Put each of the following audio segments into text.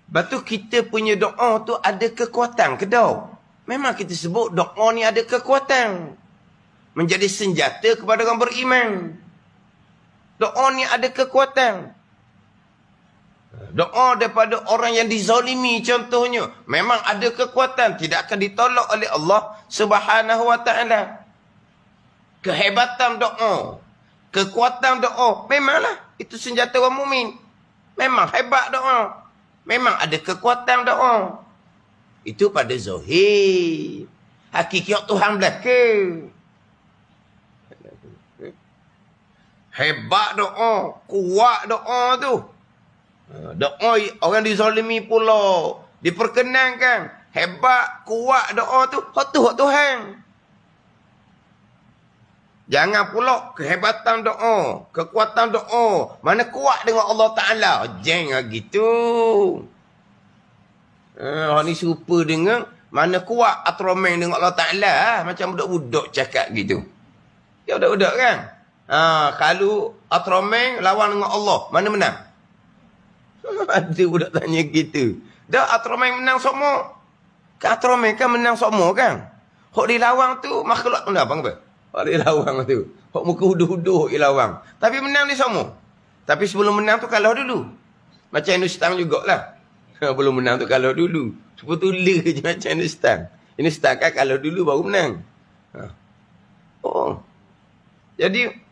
Lepas tu kita punya doa tu ada kekuatan ke tak? Memang kita sebut doa ni ada kekuatan. Menjadi senjata kepada orang beriman. Doa ni ada kekuatan. Doa daripada orang yang dizalimi contohnya. Memang ada kekuatan. Tidak akan ditolak oleh Allah Subhanahu wa ta'ala. Kehebatan doa. Kekuatan doa. Memanglah. Itu senjata orang mukmin. Memang hebat doa. Memang ada kekuatan doa. Itu pada zahir. Hakikat Tuhan belaka. Hebat doa. Kuat doa tu. Doa orang dizalimi pula. Diperkenankan. Hebat, kuat doa tu. Hak tu hak Tuhan. Jangan pula kehebatan doa. Kekuatan doa. Mana kuat dengan Allah Ta'ala. Jangan gitu. Orang ni serupa dengan mana kuat atromen dengan Allah Ta'ala. Macam budak-budak cakap gitu. Ya budak-budak kan. Kalau atromen lawan dengan Allah. Mana menang? Ada budak tanya gitu. Dah atromen menang semua. Kan atromen kan menang semua kan. Hak dilawang tu makhluk tu apa? Hak dilawang tu. Hak muka huduh-huduh dilawang. Tapi menang ni semua. Tapi sebelum menang tu kalah dulu. Macam Hindustan jugalah. Belum menang tu kalah dulu. Sebetulnya je macam Hindustan. Hindustan kan kalah dulu baru menang. Oh. Jadi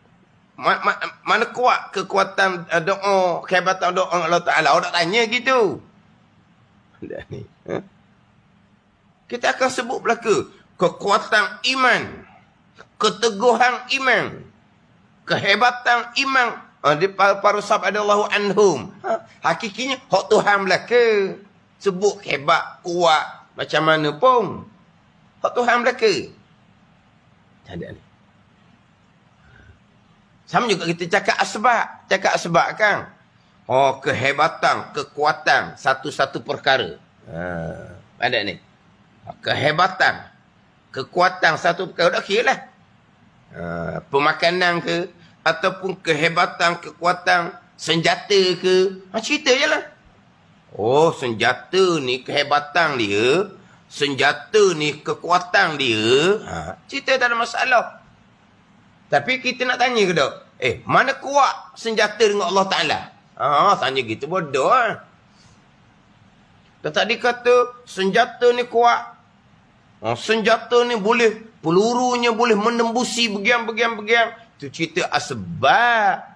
mana kuat kekuatan doa, kehebatan doa Allah Ta'ala. Orang tak tanya gitu. Kita akan sebut belaka. Kekuatan iman. Keteguhan iman. Kehebatan iman. Di para sahabat radhiyallahu anhum. Hakikinya, hak Tuhan belaka. Sebut hebat, kuat. Macam mana pun. Hak Tuhan belaka. Tak ada ni. Sama juga kita cakap asbab. Cakap asbab kan. Oh, kehebatan, kekuatan. Satu-satu perkara. Ada ni. Kehebatan. Kekuatan satu perkara. Okey lah. Pemakanan ke. Ataupun kehebatan, kekuatan. Senjata ke. Cerita je lah. Oh, senjata ni kehebatan dia. Senjata ni kekuatan dia. Cerita tak ada masalah. Tapi kita nak tanya ke tak? Mana kuat senjata dengan Allah Ta'ala? Tanya gitu bodoh. Tadi kata senjata ni kuat. Senjata ni boleh, pelurunya boleh menembusi bagian. Itu cerita asbab.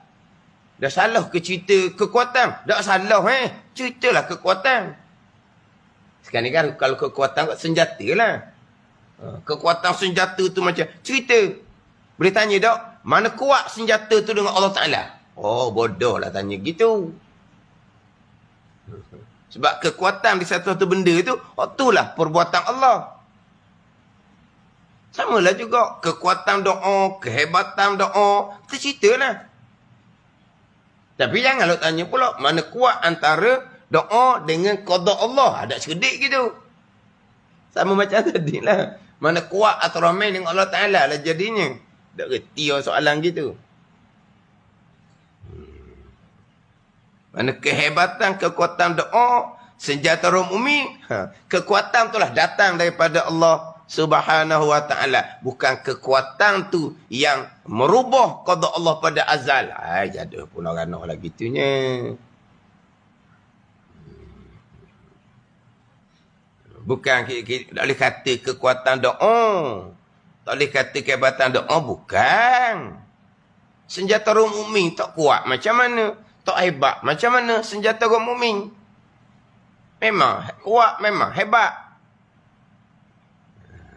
Dah salah ke cerita kekuatan? Tak salah Ceritalah kekuatan. Sekarang ni kan kalau kekuatan senjata lah. Kekuatan senjata tu macam cerita. Boleh tanya tak? Mana kuat senjata tu dengan Allah Ta'ala? Oh, bodoh lah tanya gitu. Sebab kekuatan di satu-satu benda tu, itulah perbuatan Allah. Samalah juga. Kekuatan doa, kehebatan doa. Kita ceritalah. Tapi janganlah tanya pula, mana kuat antara doa dengan qada Allah. Ada cerdik gitu. Sama macam tadi lah. Mana kuat atau ramai dengan Allah Ta'ala lah jadinya. Tak reti soalan gitu. Mana kehebatan, kekuatan doa, senjata orang mukmin. Kekuatan itulah datang daripada Allah Subhanahu wa Ta'ala. Bukan kekuatan tu yang merubah qada Allah pada azal. Jaduh pun orang nak lah gitunya. Bukan tak boleh kata kekuatan doa. Tak boleh kata kehebatan doa. Bukan. Senjata orang mukmin tak kuat macam mana? Tak hebat macam mana senjata orang mukmin? Memang kuat, memang hebat.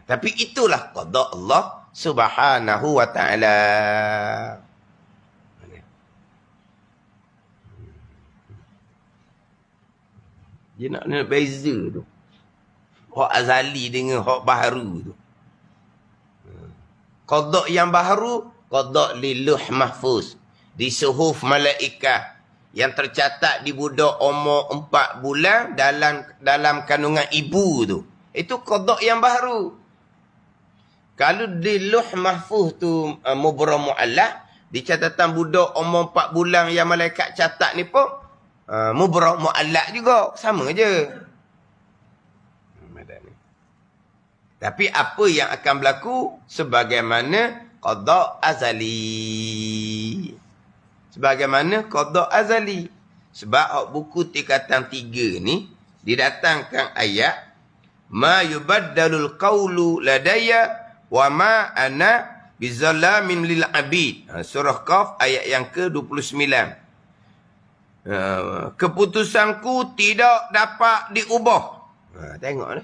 Tapi itulah qada Allah Subhanahu wa Ta'ala. Dia nak beza tu. Hak azali dengan hak baharu tu. Qada yang baharu, qada liluh mahfuz. Di suhuf malaikat. Yang tercatat di budak umur 4 bulan dalam kandungan ibu tu. Itu qada yang baharu. Kalau di luh mahfuz tu mubram mu'allaq, di catatan budak umur 4 bulan yang malaikat catat ni pun, Mubrah, mu'allak juga. Sama je. Tapi apa yang akan berlaku? Sebagaimana qada azali. Sebagaimana qada azali. Sebab buku tingkatan 3 ni, didatangkan ayat, ma yubaddalul qawlu ladaya wa ma ana bizallamin lil abid. Surah Qaf ayat yang ke-29. Keputusanku tidak dapat diubah. Tengok ni.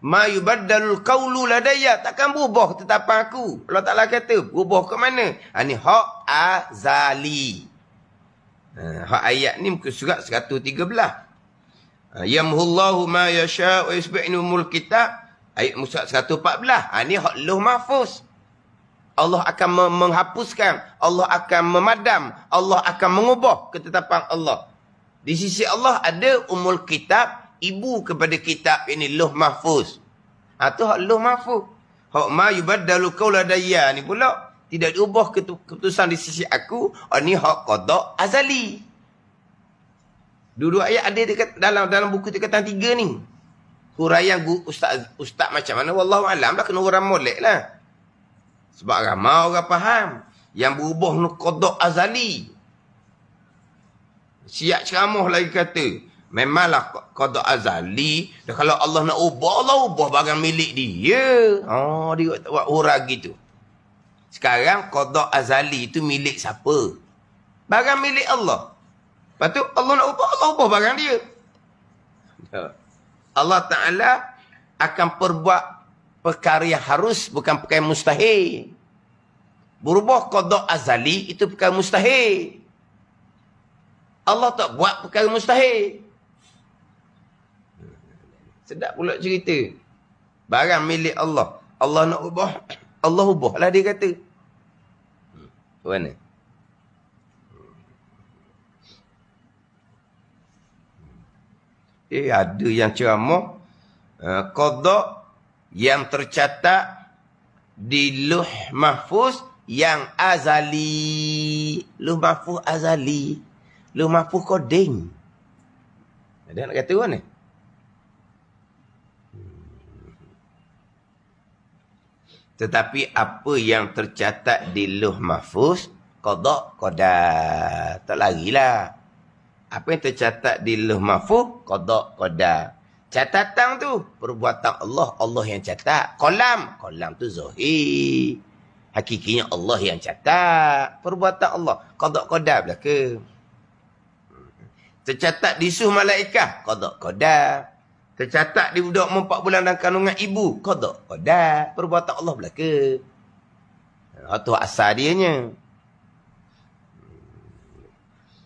Ma yubaddalul qawlu ladaya, takkan berubah ketetapan aku. Allah Ta'ala kata, berubah ke mana? Ini hak azali. Hak ayat ni muka surat 113. Yamhullahu ma yasha' wa yusbi'numul kitab. Ayat muka surat 114. Ini hak Lauh Mahfuz. Allah akan menghapuskan, Allah akan memadam, Allah akan mengubah ketetapan Allah. Di sisi Allah ada umul kitab, ibu kepada kitab ini Lauh Mahfuz. Tu hak Lauh Mahfuz. Hak ma yubaddalu qawla dayya ni pula tidak diubah keputusan di sisi aku. Ini hak qada azali. Dua-dua ayat ada dekat dalam buku tingkatan 3 ni. Huraian ustaz macam mana wallahu alam dah kena orang molek lah. Sebab ramai orang faham yang berubah ni qada azali. Siap ceramah lagi kata, memanglah qada azali. Dan kalau Allah nak ubah, Allah ubah barang milik dia. Dia buat hurah gitu. Sekarang qada azali itu milik siapa? Barang milik Allah. Lepas tu Allah nak ubah, Allah ubah barang dia. Allah Ta'ala akan perbuat perkara yang harus, bukan perkara mustahil. Berubah qada azali itu perkara mustahil. Allah tak buat perkara mustahil. Sedap pula cerita. Barang milik Allah. Allah nak ubah, Allah ubahlah dia kata. Mana? Ada yang ceramah qada yang tercatat di Lauh Mahfuz yang azali. Lauh Mahfuz azali. Lauh Mahfuz koding. Ada nak kata mana? Tetapi apa yang tercatat di Lauh Mahfuz, qada qadar. Tak larilah. Apa yang tercatat di Lauh Mahfuz, qada qadar. Catatan tu perbuatan Allah, Allah yang catat. Qalam tu zahir. Hakikinya Allah yang catat. Perbuatan Allah, qada qadar belaka. Tercatat di suh malaikah, qada qadar. Tercatat di budak 4 bulan dalam kandungan ibu, qada qadar. Perbuatan Allah belaka. Itu asal dianya.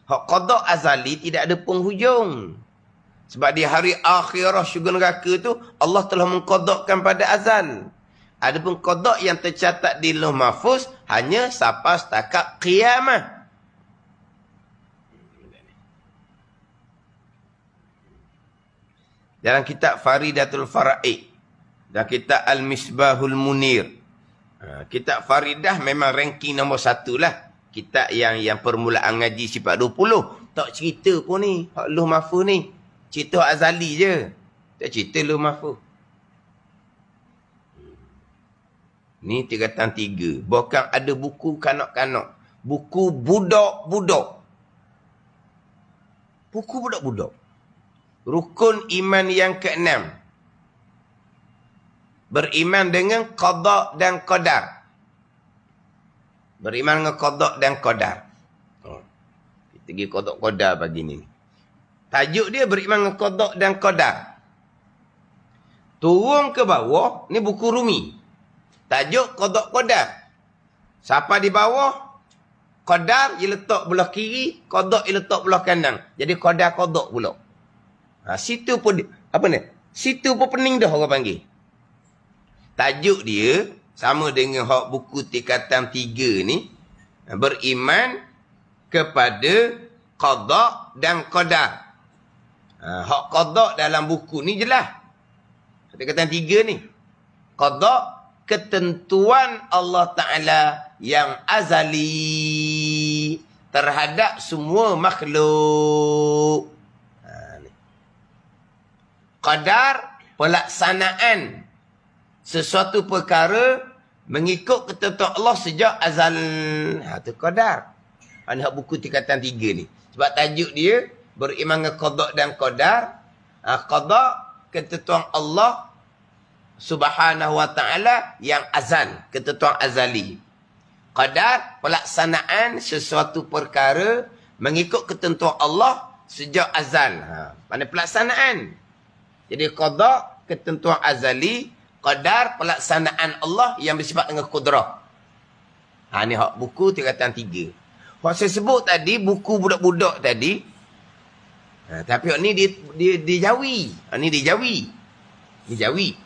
Hak qada azali tidak ada penghujung. Sebab di hari akhirah syurga neraka tu Allah telah mengqadakkan pada azal. Adapun qada yang tercatat di Lauh Mahfuz hanya sampai setakat qiyamah. Dalam kitab Faridatul Fara'id dan kitab Al-Misbahul Munir. Kitab Faridah memang ranking nombor 1 lah. Kitab yang permulaan ngaji sifat 20. Tak cerita pun ni. Hak Lauh Mahfuz ni. Cerita azali je. Tak cerita Lauh Mahfuz. Ni tingkatan 3. Bahkan ada buku kanak-kanak. Buku budak-budak. Buku budak-budak. Rukun iman yang ke-6. Beriman dengan qada dan qadar. Beriman dengan qada dan qadar. Kita pergi qada qadar pagi ni. Tajuk dia beriman dengan qada dan qadar. Turun ke bawah, ni buku Rumi. Tajuk qada qadar. Siapa di bawah, qadar dia letak belah kiri, qada dia letak belah kanan. Jadi qadar qada pula. Situ pun apa ni? Situ pun pening dah orang panggil. Tajuk dia sama dengan hak buku tingkatan 3 ni, beriman kepada qada dan qadar. Hak qada dalam buku ni jelas. Tingkatan 3 ni. Qada ketentuan Allah Ta'ala yang azali terhadap semua makhluk. Qadar, pelaksanaan sesuatu perkara mengikut ketentuan Allah sejak azal. Itu qadar. Ini hak buku tingkatan 3 ni. Sebab tajuk dia beriman dengan qada dan qadar. Qada, ketentuan Allah Subhanahu wa ta'ala yang azal, ketentuan azali. Qadar, pelaksanaan sesuatu perkara mengikut ketentuan Allah sejak azal. Pada pelaksanaan. Jadi qada, ketentuan azali. Qadar, pelaksanaan Allah yang bersifat dengan kudrah. Ni hak buku tingkatan 3. Hak saya sebut tadi, buku budak-budak tadi. Tapi hak ni dia Jawi. Ni dia Jawi. Dia Jawi.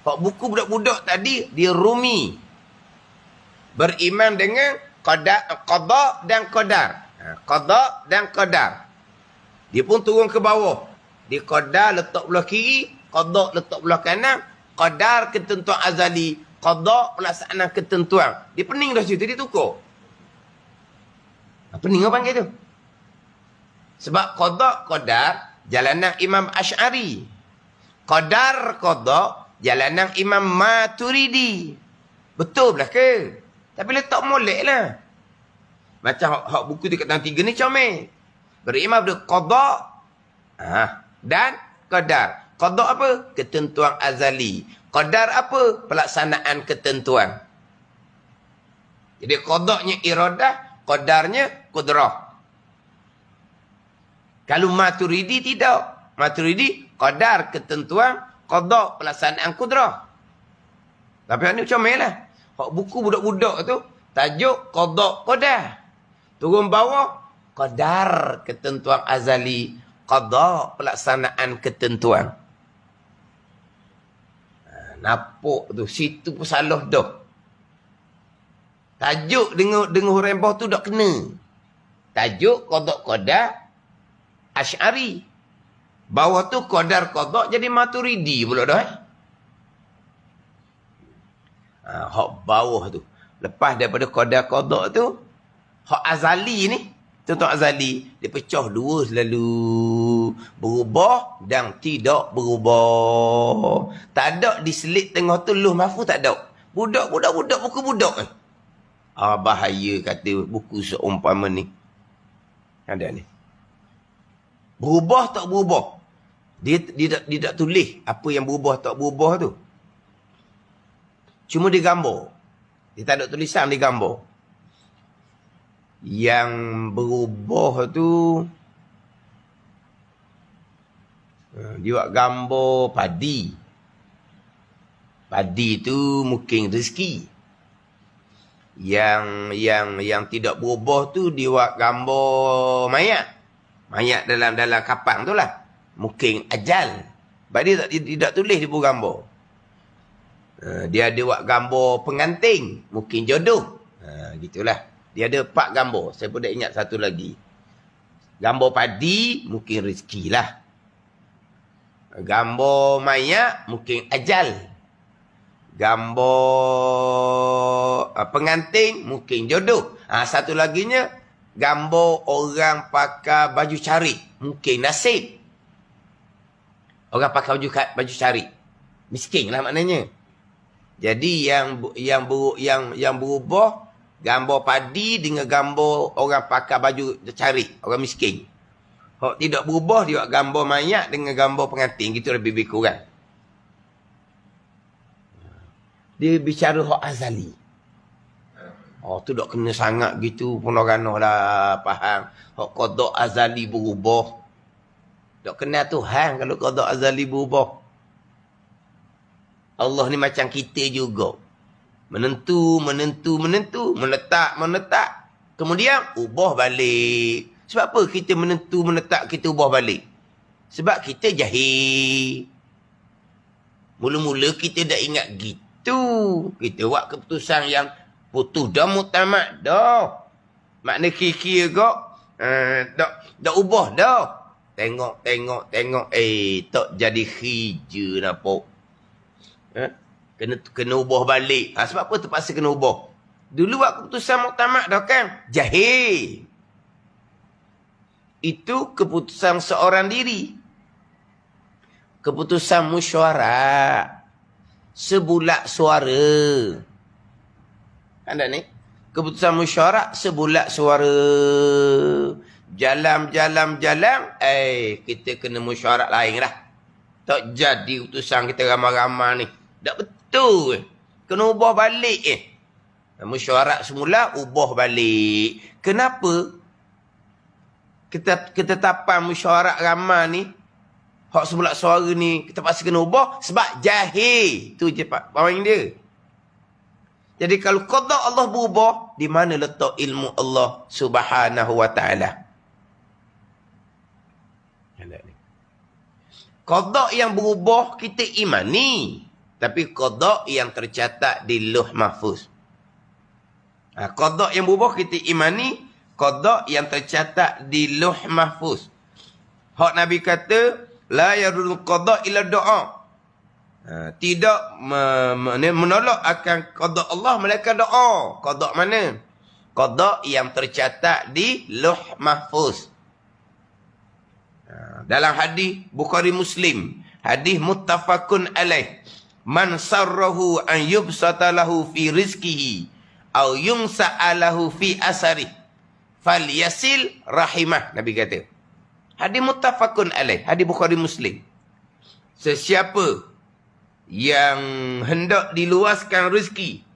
Hak buku budak-budak tadi, dia Rumi. Beriman dengan qada dan qadar. Qada dan qadar. Dia pun turun ke bawah. Dia qadar letak belah kiri, qada letak belah kanan. Qadar ketentuan azali, qada pelaksanaan ketentuan. Dia pening dah situ, dia tukar. Pening apa panggil tu? Sebab qada, qadar, jalanan Imam Asy'ari. Qadar, qada, jalanan Imam Maturidi. Betul belah ke? Tapi letak molek lah. Macam hak buku tingkatan 3 ni comel. Beriman pada qada dan qadar. Qada apa? Ketentuan azali. Qadar apa? Pelaksanaan ketentuan. Jadi qadanya iradah, qadarnya kudrah. Kalau Maturidi tidak. Maturidi qadar ketentuan, qada pelaksanaan kudrah. Tapi ni macam mana lah. Hak buku budak-budak tu tajuk qada qadar. Turun bawah qadar ketentuan azali, qada pelaksanaan ketentuan. Nampak tu, situ pun salah dah. Tajuk dengan huruf bawah tu tak kena. Tajuk qada qadar Asy'ari. Bawah tu qadar qada jadi Maturidi pula dah. Hak bawah tu. Lepas daripada qadar qada tu, hak azali ni, tentuan azali, dia pecah dua selalu. Berubah dan tidak berubah. Tak ada diselit tengah tu luh mahfuz, tak ada. Budak buku budak. Bahaya kata buku seumpama ni. Ada ni. Berubah tak berubah. Dia tak tulis apa yang berubah tak berubah tu. Cuma dia gambar. Dia tak ada tulisan, dia gambar. Yang berubah tu dia buat gambar padi. Padi tu mungkin rezeki. Yang tidak berubah tu dia buat gambar mayat. Mayat dalam kapang tu lah. Mungkin ajal. Sebab dia tak tulis dia pun gambar. Dia ada buat gambar pengantin. Mungkin jodoh. Gitulah. Dia ada 4 gambar. Saya pun dah ingat satu lagi. Gambar padi, mungkin rezeki lah. Gambar mayat, mungkin ajal. Gambar pengantin, mungkin jodoh. Satu laginya, gambar orang pakai baju cari. Mungkin nasib. Orang pakai baju cari. Miskin lah maknanya. Jadi yang berubah, gambar padi dengan gambar orang pakai baju cari. Orang miskin. Hak tidak berubah, dia buat gambar mayat dengan gambar pengantin. Gitu lebih kurang. Dia bicara hak azali. Tu tak kena sangat gitu. Pun orang dah faham. Hak qada azali berubah. Tak kena Tuhan kalau qada azali berubah. Allah ni macam kita juga. Menentu. Menetap. Kemudian, ubah balik. Sebab apa kita menentu, menetap, kita ubah balik? Sebab kita jahil. Mula-mula kita dah ingat gitu. Kita buat keputusan yang putus dah mutamat dah. Makna kira-kira kok. Dah ubah dah. Tengok. Tak jadi hija nampak. Kena ubah balik. Sebab apa terpaksa kena ubah? Dulu buat keputusan muktamad dah kan? Jahil. Itu keputusan seorang diri. keputusan mesyuarat. Sebulat suara. Ada ni? Keputusan mesyuarat sebulat suara. Jalan. Kita kena mesyuarat lain lah. Tak jadi utusan kita ramai-ramai ni. Tak betul. Kena ubah balik mesyuarat semula, ubah balik. Kenapa? Ketetapan mesyuarat ramai ni, hak sebulat suara ni, kita pasti kena ubah sebab jahil. Tu je Pak poin dia. Jadi kalau qada Allah berubah, di mana letak ilmu Allah Subhanahu wa taala? Qada yang berubah kita imani, tapi qada yang tercatat di Lauh Mahfuz. Qada yang berubah kita imani, qada yang tercatat di Lauh Mahfuz. Hak Nabi kata, la yarudul qada illa doa. Tidak menolak akan qada Allah melainkan doa. Qada mana? Qada yang tercatat di Lauh Mahfuz. Dalam hadis Bukhari Muslim, hadis muttafaqun alaih, man sarrahu an yubsata lahu fi rizqihi aw yumsa'alahu fi asari falyasil rahimah. Nabi kata, hadis muttafaqun alaih, hadis Bukhari Muslim, sesiapa yang hendak diluaskan rezeki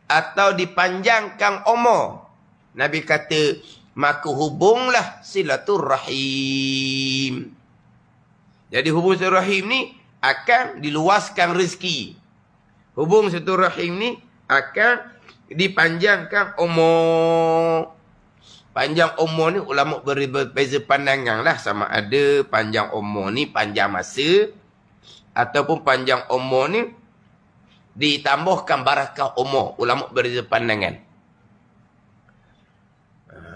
atau dipanjangkan umur, Nabi kata, maka hubunglah silaturrahim. Jadi hubung silaturrahim ni akan diluaskan rezeki. Hubung silaturrahim ni akan dipanjangkan umur. Panjang umur ni ulama berbeza pandangan lah. Sama ada panjang umur ni panjang masa, ataupun panjang umur ni ditambahkan barakah umur. Ulama berbeza pandangan.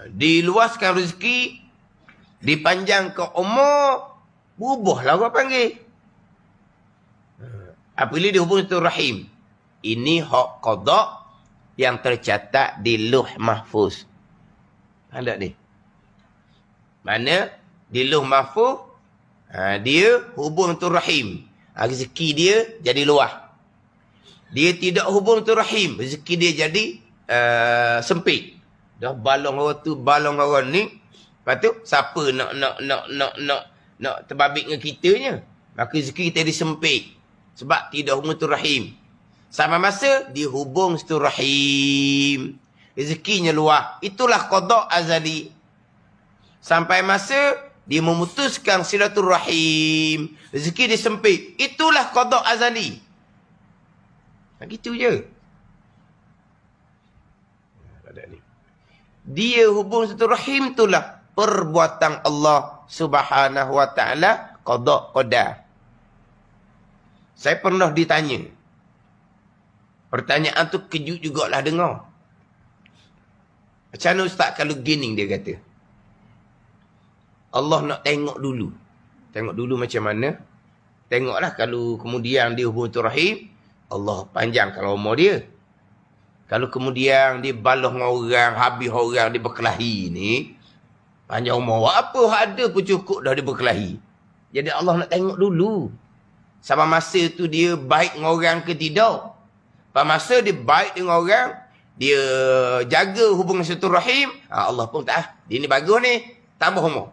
Diluaskan rezeki, dipanjangkan umur, berubahlah orang panggil. Apabila dihubung silaturahim, ini hak qada yang tercatat di Lauh Mahfuz. Ada ni. Mana di Lauh Mahfuz, dia hubung silaturahim, rezeki dia jadi luas. Dia tidak hubung silaturahim, rezeki dia jadi sempit. Dah balong orang tu, balong orang ni. Lepas tu, siapa nak terbabit dengan kitanya? Maka rezeki kita disempit. Sebab tidak hubung silaturahim. Sampai masa, dihubung silaturahim. Rezekinya luas. Itulah qada azali. Sampai masa, dia memutuskan silaturahim. Rezeki disempit. Itulah qada azali. Begitu je. Dia hubung silaturahim itulah perbuatan Allah Subhanahu wa taala, qada qadar. Saya pernah ditanya. Pertanyaan tu kejut jugalah dengar. Macam mana ustaz kalau gini, dia kata, Allah nak tengok dulu. Tengok dulu macam mana? Tengoklah kalau kemudian dia hubung silaturahim, Allah panjangkan umur dia. Kalau kemudian dia balah dengan orang, habis orang dia berkelahi ni, panjang umur, apa ada pun cukup dah dia berkelahi. Jadi Allah nak tengok dulu. Sampai masa tu dia baik dengan orang ke tidak. Pada masa dia baik dengan orang, dia jaga hubungan silaturahim, Allah pun tak, dia ni bagus ni, tambah umur.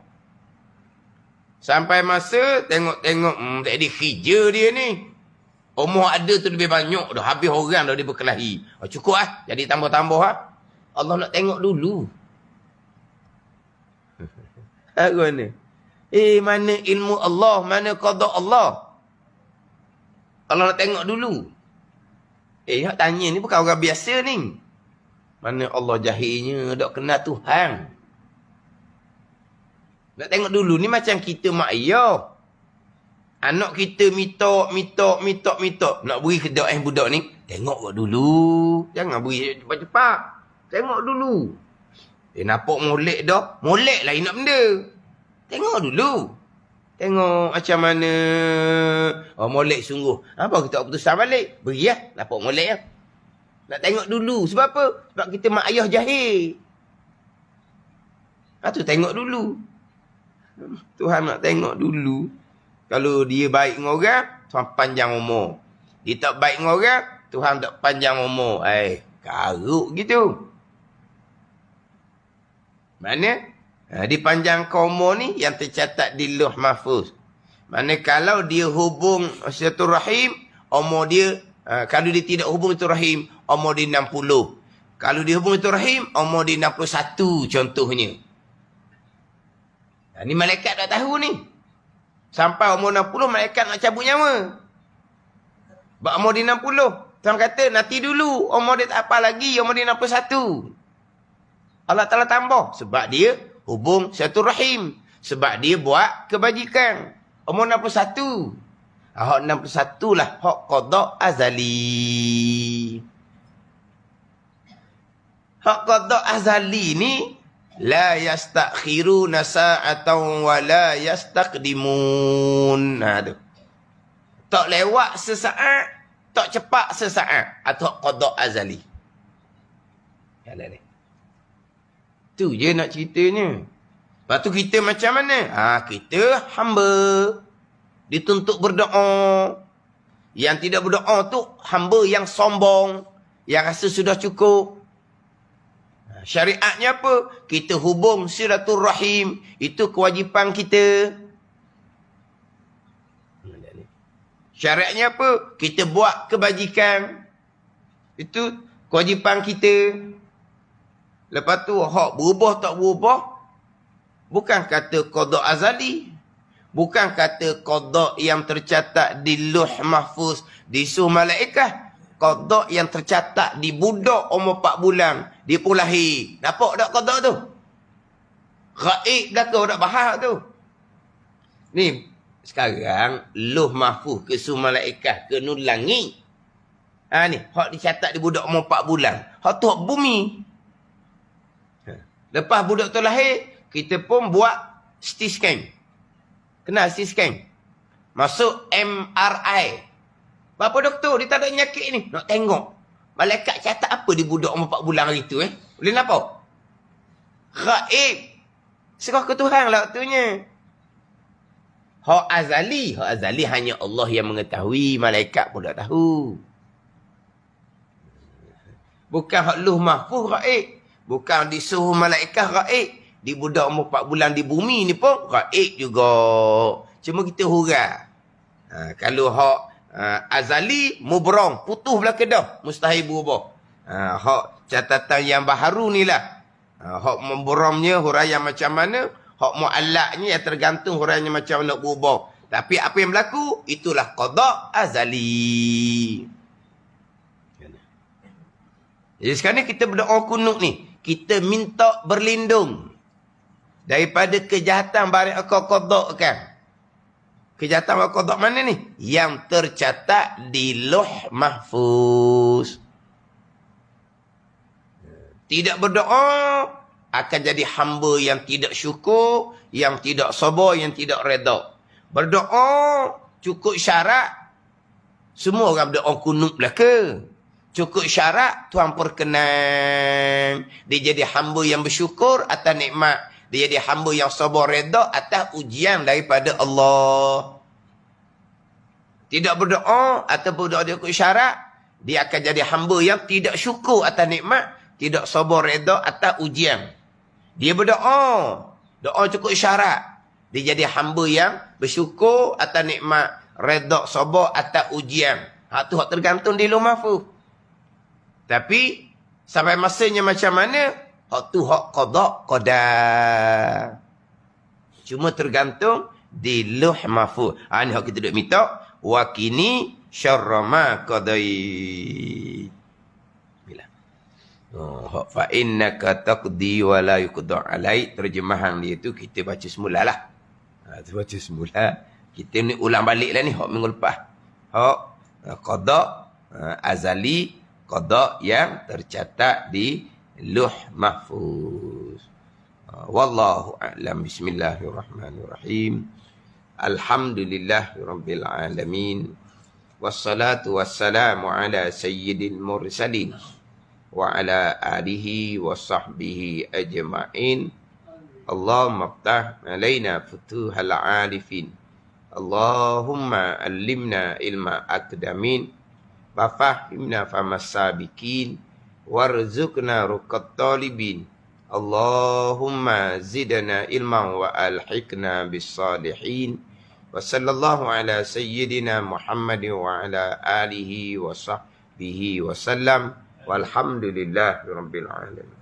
Sampai masa tengok-tengok, tak ada kerja dia ni. Umur ada tu lebih banyak dah. Habis orang dah dia berkelahi. Cukup lah. Jadi tambah-tambah lah. Allah nak tengok dulu. Mana? Mana ilmu Allah? Mana qada Allah? Allah nak tengok dulu. Nak tanya ni bukan orang biasa ni. Mana Allah jahilnya. Tak kenal Tuhan. Nak tengok dulu ni macam kita mak ayah. Anak kita minta. Nak beri kedak budak ni. Tengok dulu. Jangan beri cepat-cepat. Tengok dulu. Nampak molek dah. Molek lah nak benda. Tengok dulu. Tengok macam mana. Molek sungguh. Apa kita putusan balik? Beri lah. Nampak molek lah. Nak tengok dulu. Sebab apa? Sebab kita mak ayah jahil. Tu tengok dulu. Tuhan nak tengok dulu. Kalau dia baik dengan orang, Tuhan panjang umur. Dia tak baik dengan orang, Tuhan tak panjang umur. Karuk gitu. Mana? Dipanjangkan umur ni yang tercatat di Lauh Mahfuz. Mana kalau dia hubung silaturahim, umur dia, kalau dia tidak hubung silaturahim, umur dia 60. Kalau dia hubung silaturahim, umur dia 61 contohnya. Ni malaikat tak tahu ni. Sampai umur 60, malaikat nak cabut nyawa. Sebab umur dia 60. Tuhan kata, nanti dulu. Umur dia tak apa lagi, umur dia 61. Allah Ta'ala tambah. Sebab dia hubung silaturahim. Sebab dia buat kebajikan. Umur 61. Hak 61 lah hak qada azali. Hak qada azali ni la yastakhiruna sa'atan wa la yastaqdimun. Tu. Tak lewat sesaat, tak cepat sesaat. Atau hak qada azali. Yalah ni. Tu je nak ceritanya. Lepas tu kita macam mana? Kita hamba. Dituntut berdoa. Yang tidak berdoa tu hamba yang sombong. Yang rasa sudah cukup. Syariatnya apa? Kita hubung silaturahim. Itu kewajipan kita. Syariatnya apa? Kita buat kebajikan. Itu kewajipan kita. Lepas tu, hak berubah tak berubah, bukan kata qada azali. Bukan kata qada yang tercatat di Lauh Mahfuz, di suh malaikat. Qada yang tercatat di budak umur 4 bulan. Dia pun lahir. Nampak tak qada tu? Gaib belakang tak bahas tu. Ni, sekarang, Lauh Mahfuz ke suh malaikat ke nur langit. Ni, hak dicatat di budak umur 4 bulan. Hak tu hak bumi. Lepas budak tu lahir, kita pun buat CT scan. Kenal CT scan? Masuk MRI. Berapa doktor? Dia tak ada penyakit ni. Nak tengok. Malaikat catat apa di budak umur 4 bulan hari tu? Boleh nampak? Gaib. Serah ke Tuhan lah waktunya. Hak azali. Hak azali hanya Allah yang mengetahui. Malaikat pun tak tahu. Bukan hak Lauh Mahfuz gaib. Bukan di suhu malaikat gaib. Di budak umur 4 bulan di bumi ni pun gaib juga. Cuma kita hurah. Kalau hak azali, mubrong. Putus belakang dah. Mustahil berubah. Hak catatan yang baharu ni lah. Hak mubrongnya huraian macam mana. Hak mu'allaknya yang tergantung huraiannya macam mana berubah. Tapi apa yang berlaku, itulah qada azali. Jadi sekarang ni kita berdoa kunut ni. Kita minta berlindung daripada kejahatan barang kau qadakkan. Kejahatan kau qadak mana ni? Yang tercatat di Lauh Mahfuz. Tidak berdoa akan jadi hamba yang tidak syukur, yang tidak sabar, yang tidak reda. Berdoa cukup syarat. Semua orang berdoa kunut belaka. Cukup syarat, Tuhan perkenan. Dia jadi hamba yang bersyukur atas nikmat. Dia jadi hamba yang sabar reda atas ujian daripada Allah. Tidak berdoa atau berdoa dia ikut syarat, dia akan jadi hamba yang tidak syukur atas nikmat, tidak sabar reda atas ujian. Dia berdoa, doa cukup syarat. Dia jadi hamba yang bersyukur atas nikmat, reda sabar atas ujian. Hak tu hak tergantung di Lauh Mahfuz. Tapi sampai masanya macam mana, hak tu hak qada qadar. Cuma tergantung di Lauh Mahfuz. Ni hak kita duk minta, wa kini syarra ma qadai. Bila. Hak fa innaka taqdi wa la yuqda alai. Terjemahan dia tu kita baca semulalah. Baca semula. Kita ni ulang baliklah ni hak minggu lepas. Hak qada azali, qada yang tercatat di Lauh Mahfuz. Wallahu a'lam. Bismillahirrahmanirrahim. Alhamdulillahirabbil alamin. Wassalatu wassalamu ala sayyidil mursalin wa ala alihi wa sahbihi ajma'in. Allahumma iftah alaina futuhal arifin Allahumma allimna ilma akdamin wa fahimna famas sabiqin warzuqna ruqat talibin. Allahumma zidna ilman wa alhiqna bis salihin. Wa sallallahu ala sayyidina Muhammad wa ala alihi wa sahbihi wa sallam. Walhamdulillahi rabbil alamin.